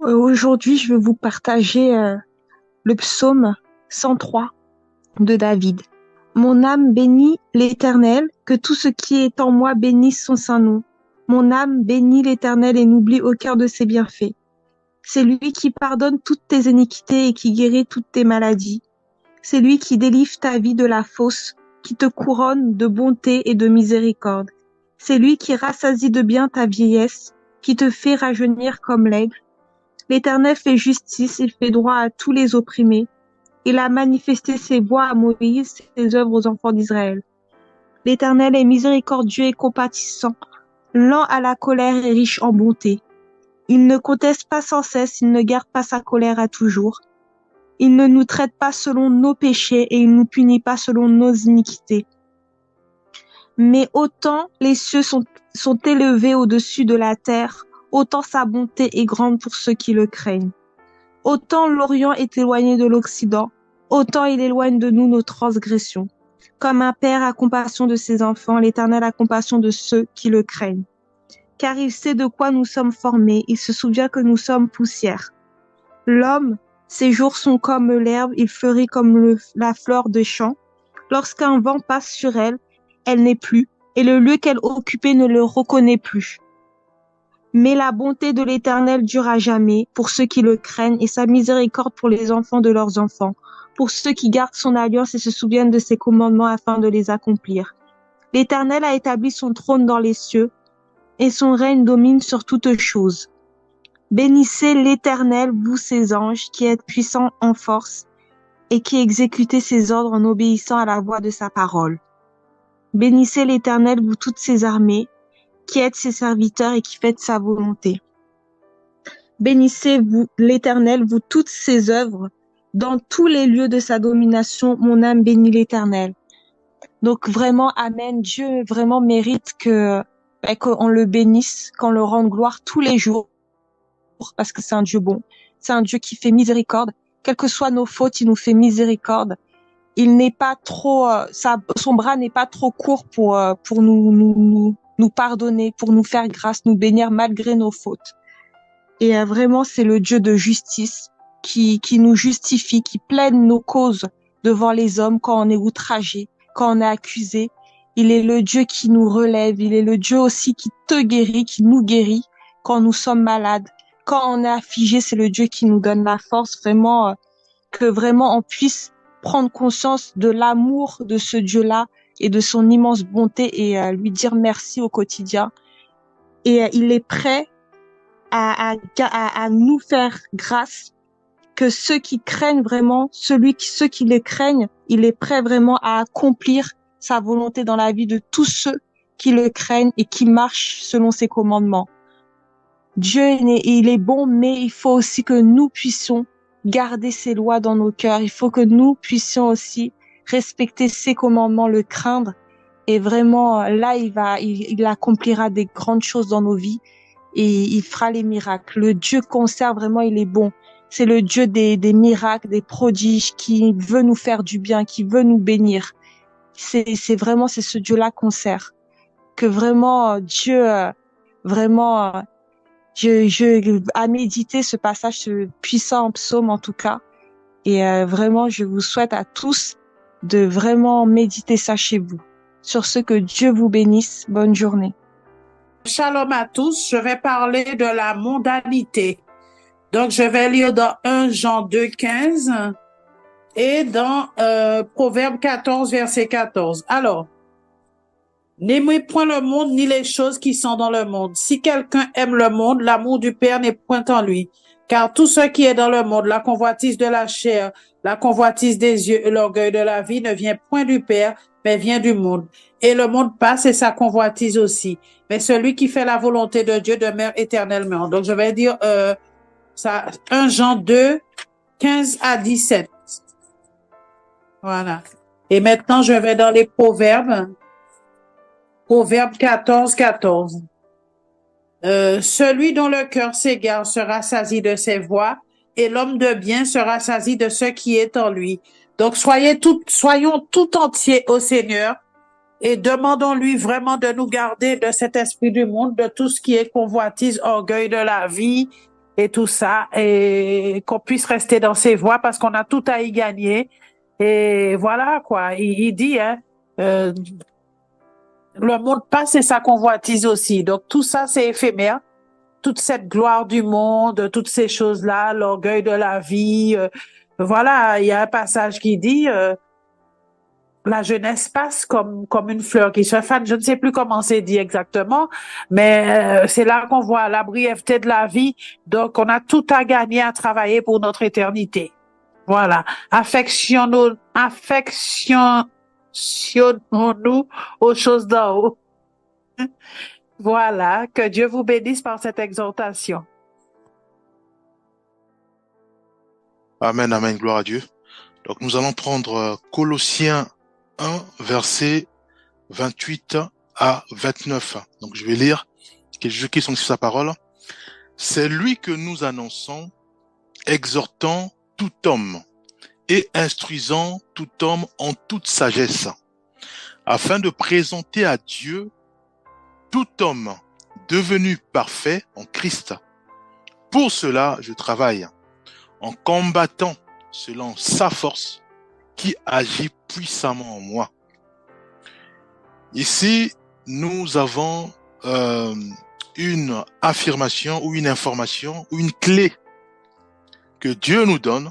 Aujourd'hui, je vais vous partager le psaume 103 de David. Mon âme bénit l'Éternel, que tout ce qui est en moi bénisse son saint nom. Mon âme bénit l'Éternel et n'oublie aucun de ses bienfaits. C'est lui qui pardonne toutes tes iniquités et qui guérit toutes tes maladies. C'est lui qui délivre ta vie de la fausse, qui te couronne de bonté et de miséricorde. C'est lui qui rassasie de bien ta vieillesse, qui te fait rajeunir comme l'aigle. L'Éternel fait justice, il fait droit à tous les opprimés. Il a manifesté ses voies à Moïse, ses œuvres aux enfants d'Israël. L'Éternel est miséricordieux et compatissant, lent à la colère et riche en bonté. Il ne conteste pas sans cesse, il ne garde pas sa colère à toujours. Il ne nous traite pas selon nos péchés et il ne nous punit pas selon nos iniquités. Mais autant les cieux sont élevés au-dessus de la terre, autant sa bonté est grande pour ceux qui le craignent. Autant l'Orient est éloigné de l'Occident, autant il éloigne de nous nos transgressions. Comme un père a compassion de ses enfants, l'Éternel a compassion de ceux qui le craignent. Car il sait de quoi nous sommes formés, il se souvient que nous sommes poussière. L'homme, ses jours sont comme l'herbe, il fleurit comme la fleur de champ. Lorsqu'un vent passe sur elle, elle n'est plus, et le lieu qu'elle occupait ne le reconnaît plus. Mais la bonté de l'Éternel dure à jamais pour ceux qui le craignent et sa miséricorde pour les enfants de leurs enfants, pour ceux qui gardent son alliance et se souviennent de ses commandements afin de les accomplir. L'Éternel a établi son trône dans les cieux et son règne domine sur toutes choses. Bénissez l'Éternel, vous ses anges, qui êtes puissants en force et qui exécutez ses ordres en obéissant à la voix de sa parole. Bénissez l'Éternel, vous toutes ses armées, qui êtes ses serviteurs et qui faites sa volonté. Bénissez-vous l'Éternel, vous toutes ses œuvres, dans tous les lieux de sa domination, mon âme bénit l'Éternel. Donc vraiment, amen, Dieu vraiment mérite qu'on le bénisse, qu'on le rende gloire tous les jours, parce que c'est un Dieu bon, c'est un Dieu qui fait miséricorde. Quelles que soient nos fautes, il nous fait miséricorde. Il n'est pas trop, son bras n'est pas trop court pour nous pardonner, pour nous faire grâce, nous bénir malgré nos fautes. Et vraiment, c'est le Dieu de justice qui nous justifie, qui plaide nos causes devant les hommes quand on est outragé, quand on est accusé. Il est le Dieu qui nous relève. Il est le Dieu aussi qui te guérit, qui nous guérit quand nous sommes malades. Quand on est affligé, c'est le Dieu qui nous donne la force vraiment, que vraiment on puisse prendre conscience de l'amour de ce Dieu-là et de son immense bonté et lui dire merci au quotidien. Et il est prêt à nous faire grâce, que ceux qui craignent vraiment, ceux qui les craignent, il est prêt vraiment à accomplir sa volonté dans la vie de tous ceux qui le craignent et qui marchent selon ses commandements. Dieu, il est bon, mais il faut aussi que nous puissions garder ses lois dans nos cœurs. Il faut que nous puissions aussi respecter ses commandements, le craindre. Et vraiment, là, il accomplira des grandes choses dans nos vies et il fera les miracles. Le Dieu qu'on sert, vraiment, il est bon. C'est le Dieu des miracles, des prodiges, qui veut nous faire du bien, qui veut nous bénir. C'est ce Dieu-là qu'on sert. Que vraiment, Dieu, vraiment, à méditer ce passage, ce puissant psaume en tout cas. Et vraiment, je vous souhaite à tous de vraiment méditer ça chez vous. Sur ce, que Dieu vous bénisse. Bonne journée. Shalom à tous, je vais parler de la mondanité. Donc, je vais lire dans 1 Jean 2, 15 et dans Proverbe 14, verset 14. Alors, n'aimez point le monde ni les choses qui sont dans le monde. Si quelqu'un aime le monde, l'amour du Père n'est point en lui. Car tout ce qui est dans le monde, la convoitise de la chair, la convoitise des yeux et l'orgueil de la vie ne vient point du Père, mais vient du monde. Et le monde passe et sa convoitise aussi. Mais celui qui fait la volonté de Dieu demeure éternellement. Donc, je vais dire ça, 1 Jean 2, 15 à 17. Voilà. Et maintenant, je vais dans les proverbes. Proverbe 14, 14. Celui dont le cœur s'égare sera saisi de ses voies, et l'homme de bien sera saisi de ce qui est en lui. Donc, soyons tout entiers au Seigneur et demandons-lui vraiment de nous garder de cet esprit du monde, de tout ce qui est convoitise, orgueil de la vie, et tout ça, et qu'on puisse rester dans ses voies parce qu'on a tout à y gagner. Et voilà quoi, il dit, hein, euh, le monde passe et sa convoitise aussi. Donc tout ça, c'est éphémère. Toute cette gloire du monde, toutes ces choses-là, l'orgueil de la vie. Voilà, il y a un passage qui dit, la jeunesse passe comme une fleur qui se fane. Je ne sais plus comment c'est dit exactement, mais c'est là qu'on voit la brièveté de la vie. Donc, on a tout à gagner à travailler pour notre éternité. Voilà. Affectionnons-nous aux choses d'en haut. Voilà. Que Dieu vous bénisse par cette exhortation. Amen, amen, gloire à Dieu. Donc nous allons prendre Colossiens 1, versets 28 à 29. Donc je vais lire quelques qui sont sur sa parole. C'est lui que nous annonçons, exhortant tout homme et instruisant tout homme en toute sagesse, afin de présenter à Dieu tout homme devenu parfait en Christ. Pour cela, je travaille en combattant selon sa force qui agit puissamment en moi. Ici, nous avons une affirmation ou une information ou une clé que Dieu nous donne,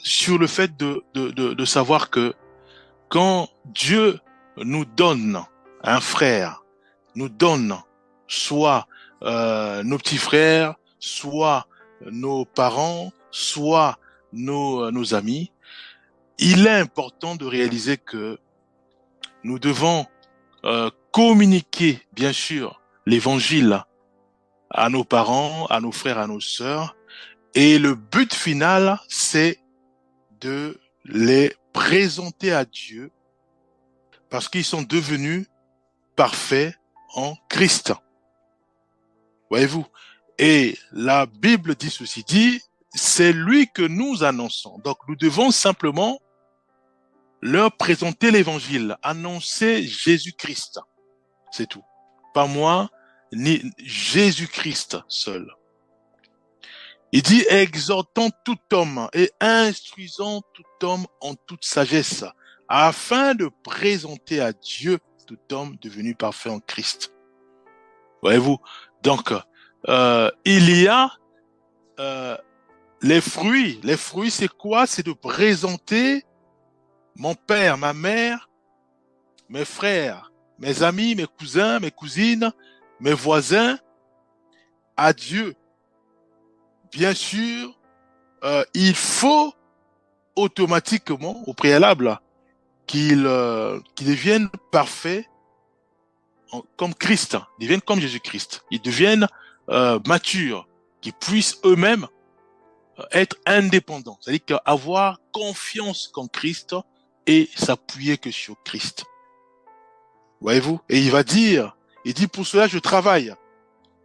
sur le fait de savoir que quand Dieu nous donne un frère, nous donne soit nos petits frères, soit nos parents, soit nos amis, il est important de réaliser que nous devons communiquer, bien sûr, l'évangile à nos parents, à nos frères, à nos sœurs, et le but final, c'est de les présenter à Dieu parce qu'ils sont devenus parfaits en Christ. Voyez-vous? Et la Bible dit ceci, dit, c'est lui que nous annonçons. Donc, nous devons simplement leur présenter l'évangile, annoncer Jésus-Christ. C'est tout. Pas moi, ni Jésus-Christ seul. Il dit, exhortant tout homme et instruisant tout homme en toute sagesse, afin de présenter à Dieu tout homme devenu parfait en Christ. Voyez-vous? Donc, il y a les fruits. Les fruits, c'est quoi? C'est de présenter mon père, ma mère, mes frères, mes amis, mes cousins, mes cousines, mes voisins à Dieu. Bien sûr, il faut automatiquement, au préalable, qu'ils deviennent parfaits comme Christ, ils deviennent comme Jésus-Christ, ils deviennent matures, qu'ils puissent eux-mêmes être indépendants, c'est-à-dire avoir confiance qu'en Christ et s'appuyer que sur Christ. Voyez-vous? Et il dit pour cela je travaille.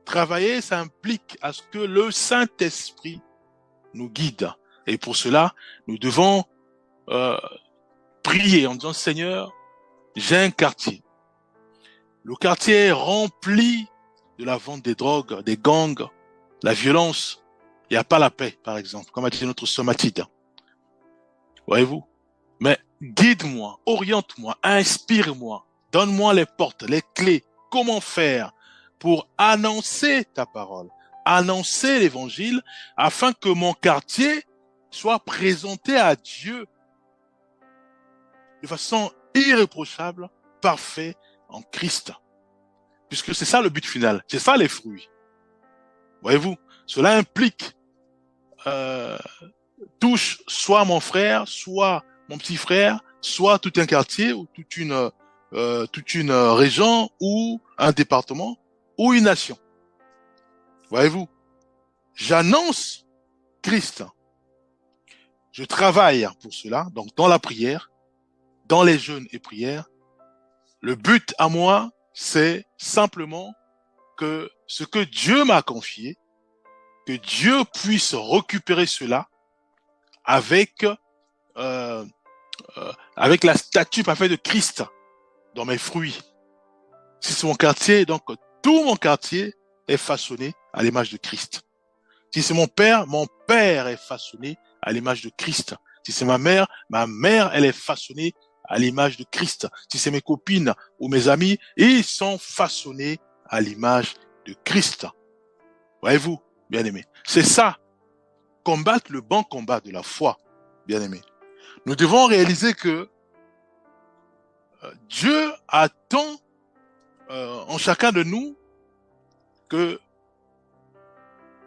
Travailler, ça implique à ce que le Saint-Esprit nous guide. Et pour cela, nous devons prier en disant Seigneur, j'ai un quartier. Le quartier est rempli de la vente des drogues, des gangs, la violence. Il n'y a pas la paix, par exemple, comme a dit notre somatide. Voyez-vous? Mais guide-moi, oriente-moi, inspire-moi, donne-moi les portes, les clés. Comment faire pour annoncer ta parole, annoncer l'évangile, afin que mon quartier soit présenté à Dieu de façon irréprochable, parfait en Christ. Puisque c'est ça le but final, c'est ça les fruits. Voyez-vous, cela implique touche soit mon frère, soit mon petit frère, soit tout un quartier ou toute une région ou un département ou une nation. Voyez-vous, j'annonce Christ. Je travaille pour cela, donc dans la prière, dans les jeûnes et prières. Le but à moi, c'est simplement que ce que Dieu m'a confié, que Dieu puisse récupérer cela avec la statue parfaite de Christ dans mes fruits. Si c'est mon quartier, donc tout mon quartier est façonné à l'image de Christ. Si c'est mon père est façonné à l'image de Christ. Si c'est ma mère, elle est façonnée à l'image de Christ. Si c'est mes copines ou mes amis, ils sont façonnés à l'image de Christ. Voyez-vous, bien-aimés. C'est ça, combattre le bon combat de la foi, bien-aimés. Nous devons réaliser que Dieu attend en chacun de nous que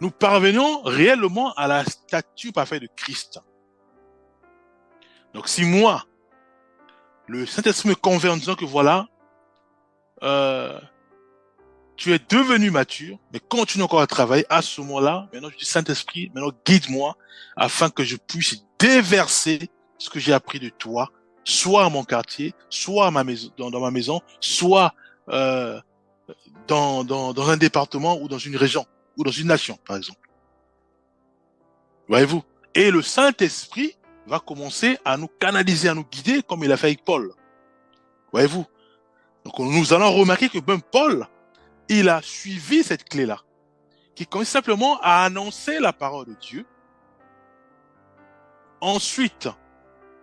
nous parvenions réellement à la statue parfaite de Christ. Donc si moi, le Saint-Esprit me convainc en disant que voilà, tu es devenu mature, mais continue encore à travailler, à ce moment-là, maintenant je dis Saint-Esprit, maintenant guide-moi afin que je puisse déverser ce que j'ai appris de toi, soit à mon quartier, soit à ma maison, dans ma maison, soit dans un département ou dans une région, ou dans une nation, par exemple. Voyez-vous? Et le Saint-Esprit va commencer à nous canaliser, à nous guider, comme il a fait avec Paul. Voyez-vous? Donc nous allons remarquer que même Paul, il a suivi cette clé-là, qui consiste simplement à annoncer la parole de Dieu, ensuite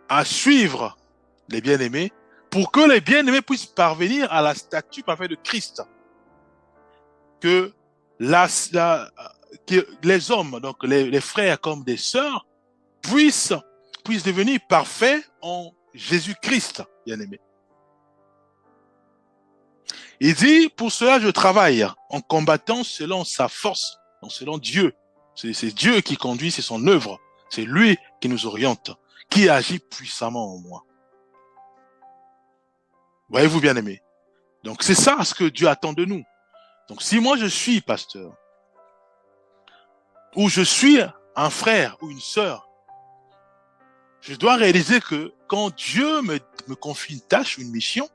à suivre les bien-aimés, pour que les bien-aimés puissent parvenir à la statue parfaite de Christ. Que les hommes, donc les frères comme des sœurs, puissent devenir parfaits en Jésus-Christ, bien-aimés. Il dit, pour cela je travaille en combattant selon sa force, selon Dieu. C'est Dieu qui conduit, c'est son œuvre. C'est lui qui nous oriente, qui agit puissamment en moi. Voyez-vous, bien-aimés? Donc c'est ça ce que Dieu attend de nous. Donc si moi je suis pasteur, ou je suis un frère ou une sœur, je dois réaliser que quand Dieu me confie une tâche, une mission,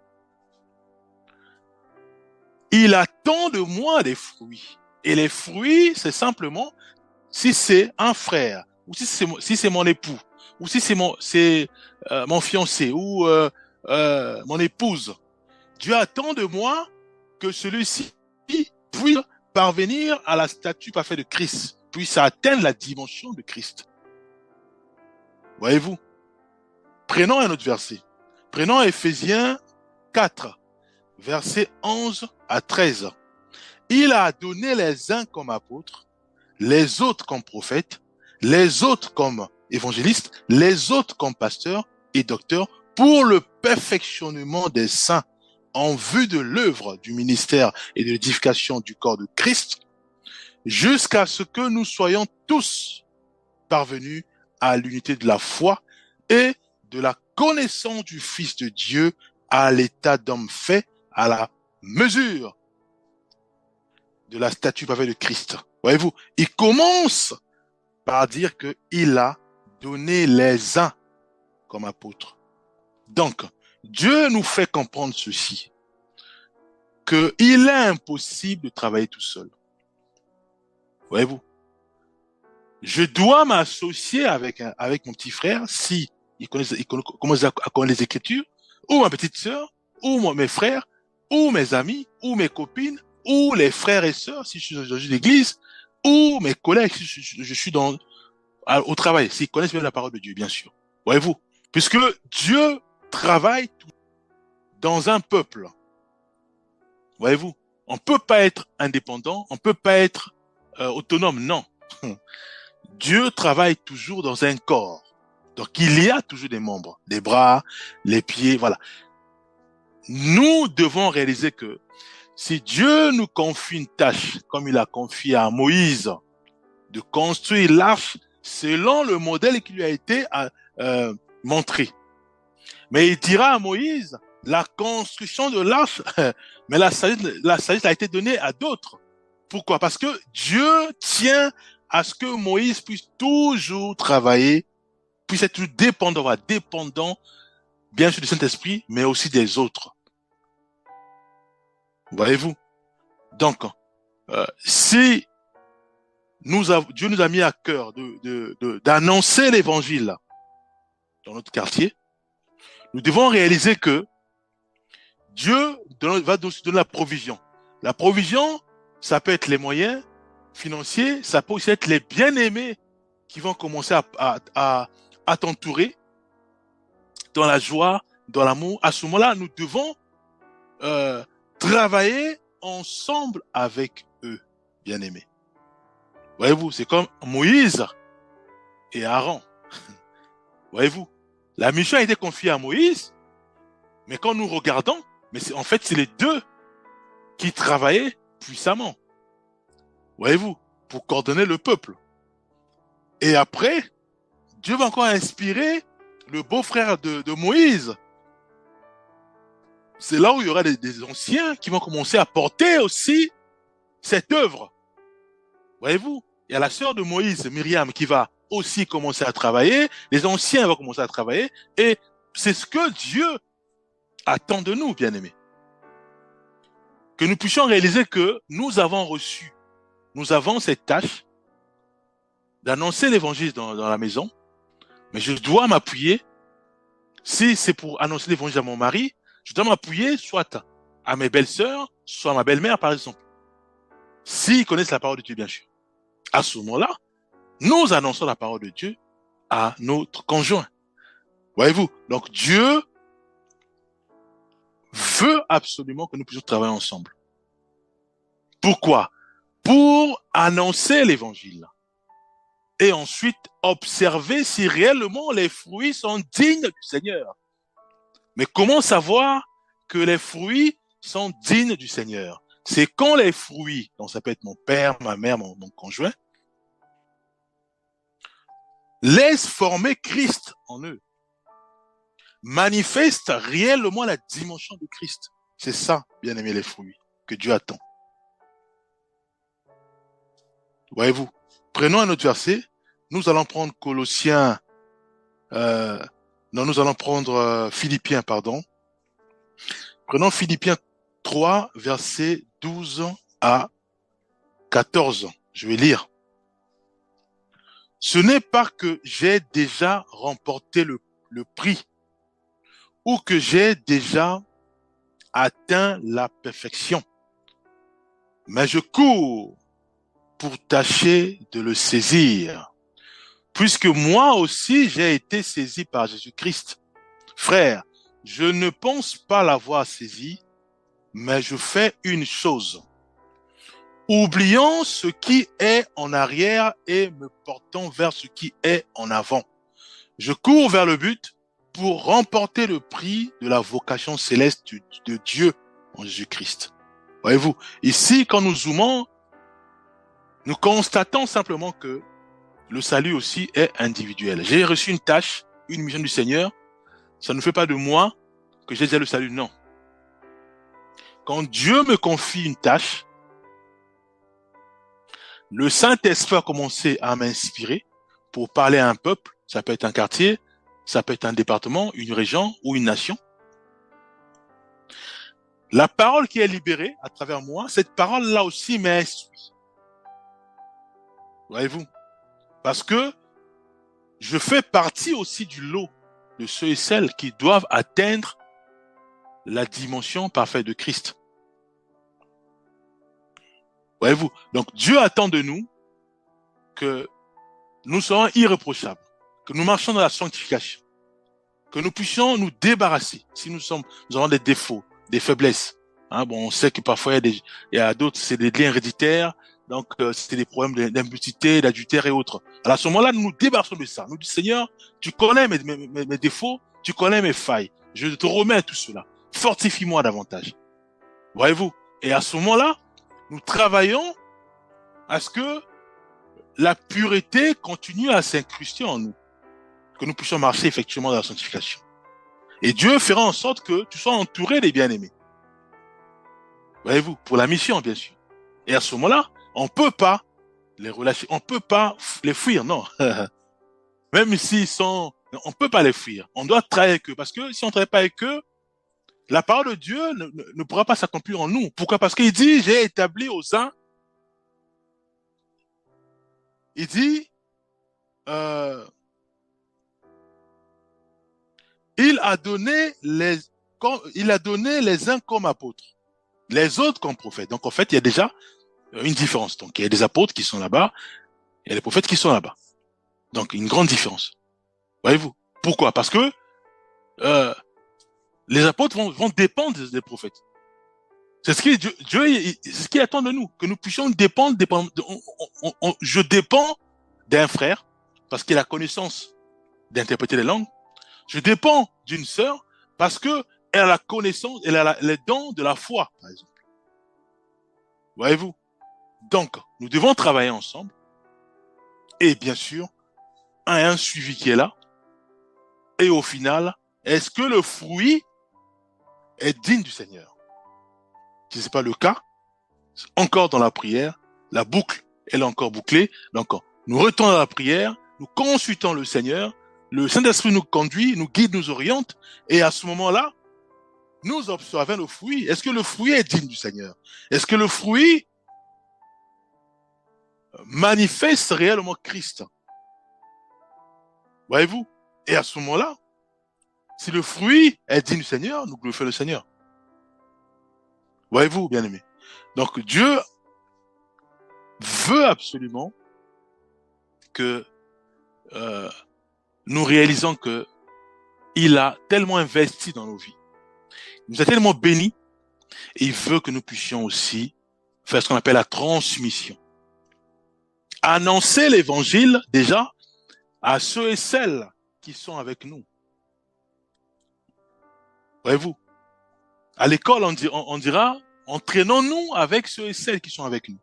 il attend de moi des fruits. Et les fruits, c'est simplement, si c'est un frère, ou si c'est mon époux, ou si c'est mon fiancé, ou mon épouse, Dieu attend de moi que celui-ci puisse parvenir à la statue parfaite de Christ, puisse atteindre la dimension de Christ. Voyez-vous? Prenons un autre verset. Prenons Éphésiens 4, versets 11 à 13. Il a donné les uns comme apôtres, les autres comme prophètes, les autres comme évangélistes, les autres comme pasteurs et docteurs, pour le perfectionnement des saints, en vue de l'œuvre du ministère et de l'édification du corps de Christ, jusqu'à ce que nous soyons tous parvenus à l'unité de la foi et de la connaissance du Fils de Dieu, à l'état d'homme fait, à la mesure de la statue parfaite de Christ. Voyez-vous, il commence par dire qu'il a donné les uns comme apôtres. Donc, Dieu nous fait comprendre ceci, qu'il est impossible de travailler tout seul. Voyez-vous, je dois m'associer avec mon petit frère si il commence à connaître les Écritures, ou ma petite sœur, ou mes frères, ou mes amis, ou mes copines, ou les frères et sœurs si je suis dans une église, ou mes collègues si je suis au travail, s'ils connaissent bien la parole de Dieu, bien sûr. Voyez-vous, puisque Dieu travaille dans un peuple. Voyez-vous, on ne peut pas être indépendant, on ne peut pas être autonome, non. Dieu travaille toujours dans un corps. Donc, il y a toujours des membres, des bras, les pieds, voilà. Nous devons réaliser que si Dieu nous confie une tâche, comme il a confié à Moïse, de construire l'arche selon le modèle qui lui a été montré. Mais il dira à Moïse, la construction de l'arche, mais la sagesse a été donnée à d'autres. Pourquoi? Parce que Dieu tient à ce que Moïse puisse toujours travailler, puisse être toujours dépendant, bien sûr du Saint-Esprit, mais aussi des autres. Voyez-vous? Donc, si Dieu nous a mis à cœur d'annoncer l'évangile dans notre quartier, nous devons réaliser que Dieu va nous donner la provision. La provision ça peut être les moyens financiers, ça peut aussi être les bien-aimés qui vont commencer à t'entourer dans la joie, dans l'amour. À ce moment-là, nous devons travailler ensemble avec eux, bien-aimés. Voyez-vous, c'est comme Moïse et Aaron. Voyez-vous, la mission a été confiée à Moïse, mais quand nous regardons, en fait, c'est les deux qui travaillaient puissamment. Voyez-vous, pour coordonner le peuple. Et après, Dieu va encore inspirer le beau-frère de Moïse. C'est là où il y aura des anciens qui vont commencer à porter aussi cette œuvre. Voyez-vous, il y a la sœur de Moïse, Myriam, qui va aussi commencer à travailler. Les anciens vont commencer à travailler. Et c'est ce que Dieu attend de nous, bien-aimés. Que nous puissions réaliser que nous avons cette tâche d'annoncer l'évangile dans la maison, mais je dois m'appuyer, si c'est pour annoncer l'évangile à mon mari, je dois m'appuyer soit à mes belles-sœurs, soit à ma belle-mère, par exemple. S'ils connaissent la parole de Dieu, bien sûr. À ce moment-là, nous annonçons la parole de Dieu à notre conjoint. Voyez-vous? Donc Dieu veut absolument que nous puissions travailler ensemble. Pourquoi? Pour annoncer l'évangile. Et ensuite, observer si réellement les fruits sont dignes du Seigneur. Mais comment savoir que les fruits sont dignes du Seigneur? C'est quand les fruits, donc ça peut être mon père, ma mère, mon conjoint, laissent former Christ en eux, manifestent réellement la dimension de Christ. C'est ça, bien aimé, les fruits que Dieu attend. Voyez-vous, prenons un autre verset. Nous allons prendre Colossiens, nous allons prendre Philippiens, pardon. Prenons Philippiens 3, versets 12 à 14. Je vais lire. Ce n'est pas que j'ai déjà remporté le prix ou que j'ai déjà atteint la perfection, mais je cours pour tâcher de le saisir, puisque moi aussi j'ai été saisi par Jésus-Christ. Frère, je ne pense pas l'avoir saisi, mais je fais une chose. Oubliant ce qui est en arrière et me portant vers ce qui est en avant. Je cours vers le but pour remporter le prix de la vocation céleste de Dieu en Jésus-Christ. Voyez-vous, ici, quand nous zoomons, nous constatons simplement que le salut aussi est individuel. J'ai reçu une tâche, une mission du Seigneur. Ça ne fait pas de moi que j'ai déjà le salut, non. Quand Dieu me confie une tâche, le Saint-Esprit a commencé à m'inspirer pour parler à un peuple. Ça peut être un quartier, ça peut être un département, une région ou une nation. La parole qui est libérée à travers moi, cette parole-là aussi m'instruit. Voyez-vous? Parce que je fais partie aussi du lot de ceux et celles qui doivent atteindre la dimension parfaite de Christ. Voyez-vous? Donc Dieu attend de nous que nous soyons irréprochables, que nous marchions dans la sanctification, que nous puissions nous débarrasser si nous avons des défauts, des faiblesses. Bon, on sait que parfois il y a d'autres, c'est des liens héréditaires, donc c'est des problèmes d'impudicité, d'adultère et autres. Alors à ce moment-là, nous nous débarrassons de ça. Nous disons, Seigneur, tu connais mes défauts, tu connais mes failles. Je te remets tout cela. Fortifie-moi davantage. Voyez-vous? Et à ce moment-là, nous travaillons à ce que la pureté continue à s'incruster en nous, que nous puissions marcher effectivement dans la sanctification. Et Dieu fera en sorte que tu sois entouré des bien-aimés. Voyez-vous, pour la mission, bien sûr. Et à ce moment-là, on peut pas les relâcher, on peut pas les fuir, non. Même s'ils sont, on peut pas les fuir. On doit travailler avec eux, parce que si on travaille pas avec eux, la parole de Dieu ne pourra pas s'accomplir en nous. Pourquoi? Parce qu'il dit, j'ai établi aux uns, il dit, il a donné les uns comme apôtres, les autres comme prophètes. Donc en fait, il y a déjà une différence. Donc, il y a des apôtres qui sont là-bas, et les prophètes qui sont là-bas. Donc, une grande différence. Voyez-vous? Pourquoi? Parce que les apôtres vont dépendre des prophètes. C'est ce que c'est ce qu'il attend de nous, que nous puissions dépendre. Je dépends d'un frère parce qu'il a la connaissance d'interpréter les langues. Je dépends d'une sœur parce que elle a la connaissance, elle a les dons de la foi, par exemple. Voyez-vous? Donc, nous devons travailler ensemble. Et bien sûr, un suivi qui est là. Et au final, est-ce que le fruit est digne du Seigneur? Si ce n'est pas le cas, encore dans la prière, la boucle, elle est encore bouclée. Donc, nous retournons à la prière, nous consultons le Seigneur, le Saint-Esprit nous conduit, nous guide, nous oriente, et à ce moment-là, nous observons le fruit. Est-ce que le fruit est digne du Seigneur? Est-ce que le fruit manifeste réellement Christ? Voyez-vous? Et à ce moment-là, si le fruit est digne du Seigneur, nous glorifions le Seigneur. Voyez-vous, bien-aimés? Donc, Dieu veut absolument que nous réalisons que il a tellement investi dans nos vies. Il nous a tellement bénis et il veut que nous puissions aussi faire ce qu'on appelle la transmission. Annoncer l'évangile déjà à ceux et celles qui sont avec nous. Voyez-vous? À l'école, on dira, entraînons-nous avec ceux et celles qui sont avec nous.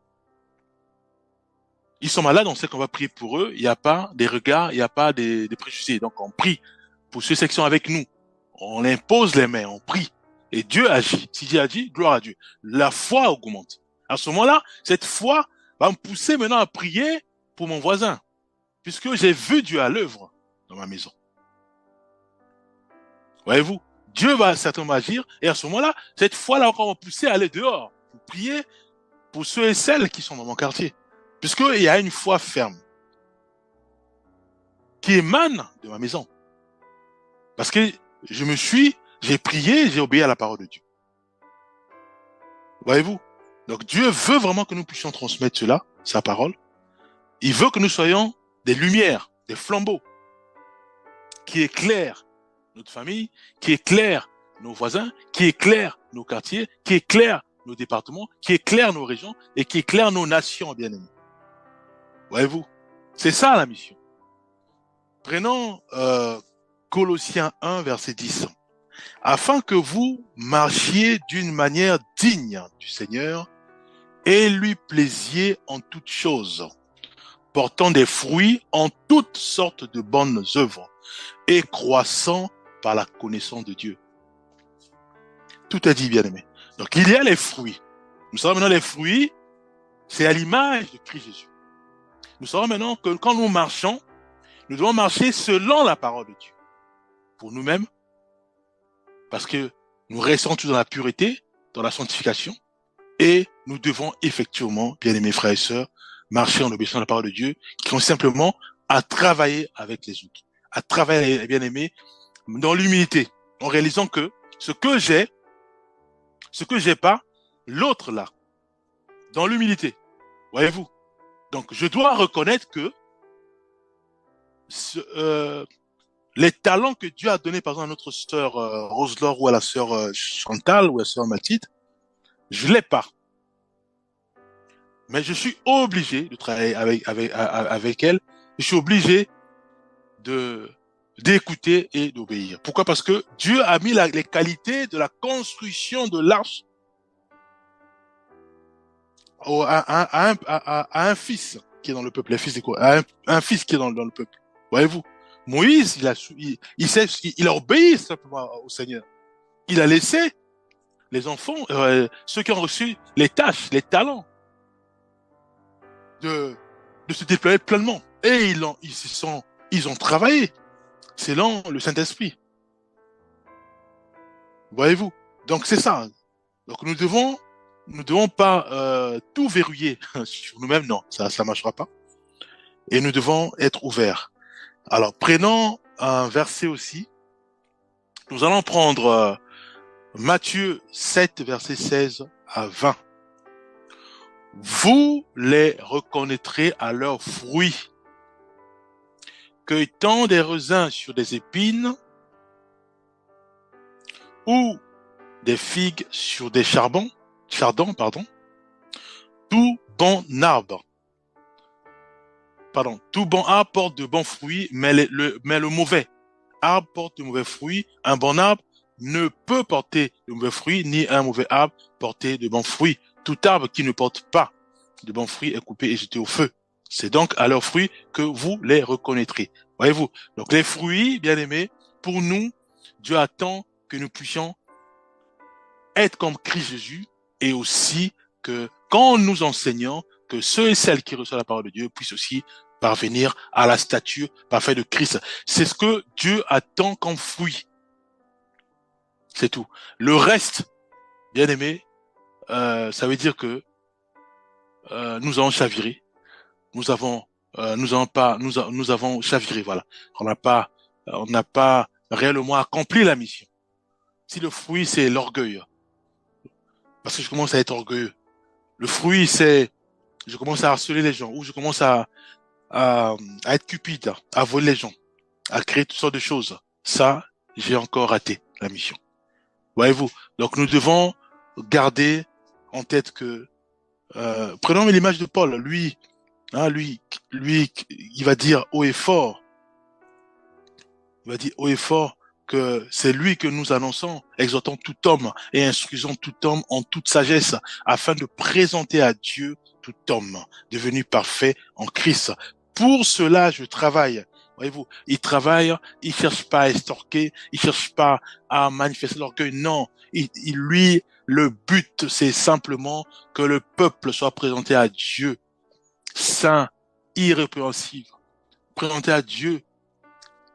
Ils sont malades, on sait qu'on va prier pour eux. Il n'y a pas des regards, il n'y a pas des préjugés. Donc, on prie pour ceux et celles qui sont avec nous. On impose les mains, on prie. Et Dieu agit. Si Dieu agit, gloire à Dieu. La foi augmente. À ce moment-là, cette foi va me pousser maintenant à prier pour mon voisin. Puisque j'ai vu Dieu à l'œuvre dans ma maison. Voyez-vous? Dieu va certainement agir. Et à ce moment-là, cette foi-là encore va me pousser à aller dehors. Pour prier pour ceux et celles qui sont dans mon quartier. Puisqu'il y a une foi ferme. Qui émane de ma maison. Parce que j'ai prié, j'ai obéi à la parole de Dieu. Voyez-vous? Donc Dieu veut vraiment que nous puissions transmettre cela, sa parole. Il veut que nous soyons des lumières, des flambeaux, qui éclairent notre famille, qui éclairent nos voisins, qui éclairent nos quartiers, qui éclairent nos départements, qui éclairent nos régions et qui éclairent nos nations, bien-aimés. Voyez-vous? C'est ça la mission. Prenons Colossiens 1, verset 10. Afin que vous marchiez d'une manière digne du Seigneur et lui plaisiez en toutes choses, portant des fruits en toutes sortes de bonnes œuvres et croissant par la connaissance de Dieu. Tout est dit, bien-aimé. Donc, il y a les fruits. Nous savons maintenant les fruits, c'est à l'image de Christ Jésus. Nous savons maintenant que quand nous marchons, nous devons marcher selon la parole de Dieu. Pour nous-mêmes, parce que nous restons tous dans la pureté, dans la sanctification, et nous devons effectivement, bien-aimés frères et sœurs, marcher en obéissant à la parole de Dieu, qui consiste simplement à travailler avec les autres, à travailler, bien-aimés, dans l'humilité, en réalisant que ce que j'ai pas, l'autre l'a, dans l'humilité. Voyez-vous? Donc, je dois reconnaître que les talents que Dieu a donnés, par exemple, à notre sœur Rose-Laure ou à la sœur Chantal ou à la sœur Mathilde, je l'ai pas. Mais je suis obligé de travailler avec elle. Je suis obligé d'écouter et d'obéir. Pourquoi? Parce que Dieu a mis les qualités de la construction de l'arche à un fils qui est dans le peuple, un fils qui est dans le peuple. Voyez-vous? Moïse, il a obéi simplement au Seigneur. Il a laissé les enfants, ceux qui ont reçu les tâches, les talents, de se déployer pleinement. Et ils ont travaillé selon le Saint-Esprit. Voyez-vous? Donc c'est ça. Donc nous devons pas tout verrouiller sur nous-mêmes, non, ça marchera pas. Et nous devons être ouverts. Alors prenons un verset aussi. Nous allons prendre Matthieu 7, verset 16 à 20. Vous les reconnaîtrez à leurs fruits. Cueille-t-on des raisins sur des épines ou des figues sur des chardons, tout bon arbre, tout bon arbre porte de bons fruits, mais le mauvais arbre porte de mauvais fruits. Un bon arbre ne peut porter de mauvais fruits, ni un mauvais arbre porter de bons fruits. Tout arbre qui ne porte pas de bons fruits est coupé et jeté au feu. C'est donc à leurs fruits que vous les reconnaîtrez. Voyez-vous? Donc les fruits, bien aimés, pour nous, Dieu attend que nous puissions être comme Christ Jésus, et aussi que quand nous enseignons, que ceux et celles qui reçoivent la parole de Dieu puissent aussi parvenir à la stature parfaite de Christ. C'est ce que Dieu attend comme fruit. C'est tout. Le reste, bien aimé, ça veut dire que nous avons chaviré. Nous avons chaviré, voilà. On n'a pas réellement accompli la mission. Si le fruit, c'est l'orgueil, parce que je commence à être orgueilleux. Le fruit, c'est, je commence à harceler les gens, ou je commence à être cupide, à voler les gens, à créer toutes sortes de choses. Ça, j'ai encore raté la mission. Voyez-vous? Donc, nous devons garder en tête que, prenons l'image de Paul, lui, il va dire haut et fort. Il va dire haut et fort que c'est lui que nous annonçons, exhortons tout homme et instruisons tout homme en toute sagesse, afin de présenter à Dieu tout homme devenu parfait en Christ. Pour cela, je travaille. Voyez-vous, il travaille, il cherche pas à estorquer, il cherche pas à manifester l'orgueil. Non, lui, le but, c'est simplement que le peuple soit présenté à Dieu, saint, irrépréhensible, présenté à Dieu,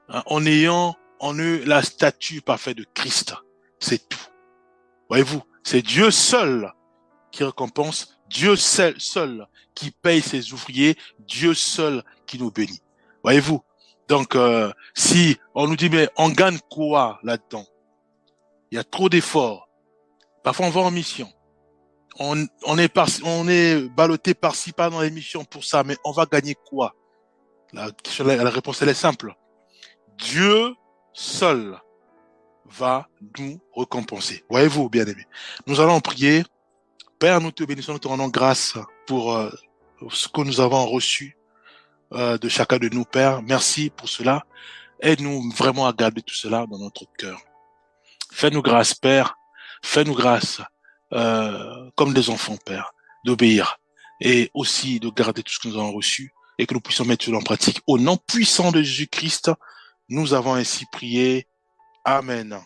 en ayant en eux la statue parfaite de Christ. C'est tout. Voyez-vous, c'est Dieu seul qui récompense, Dieu seul qui paye ses ouvriers, Dieu seul qui nous bénit. Voyez-vous, donc si on nous dit mais on gagne quoi là-dedans? Il y a trop d'efforts. Parfois on va en mission. On est ballotté par-ci, par dans les missions pour ça, mais on va gagner quoi? La réponse elle est simple. Dieu seul va nous récompenser. Voyez-vous, bien-aimés. Nous allons prier. Père, nous te bénissons, nous te rendons grâce pour ce que nous avons reçu de chacun de nous, Père. Merci pour cela. Aide-nous vraiment à garder tout cela dans notre cœur. Fais-nous grâce, Père. Fais-nous grâce, comme des enfants, Père, d'obéir et aussi de garder tout ce que nous avons reçu et que nous puissions mettre cela en pratique. Au nom puissant de Jésus-Christ, nous avons ainsi prié. Amen.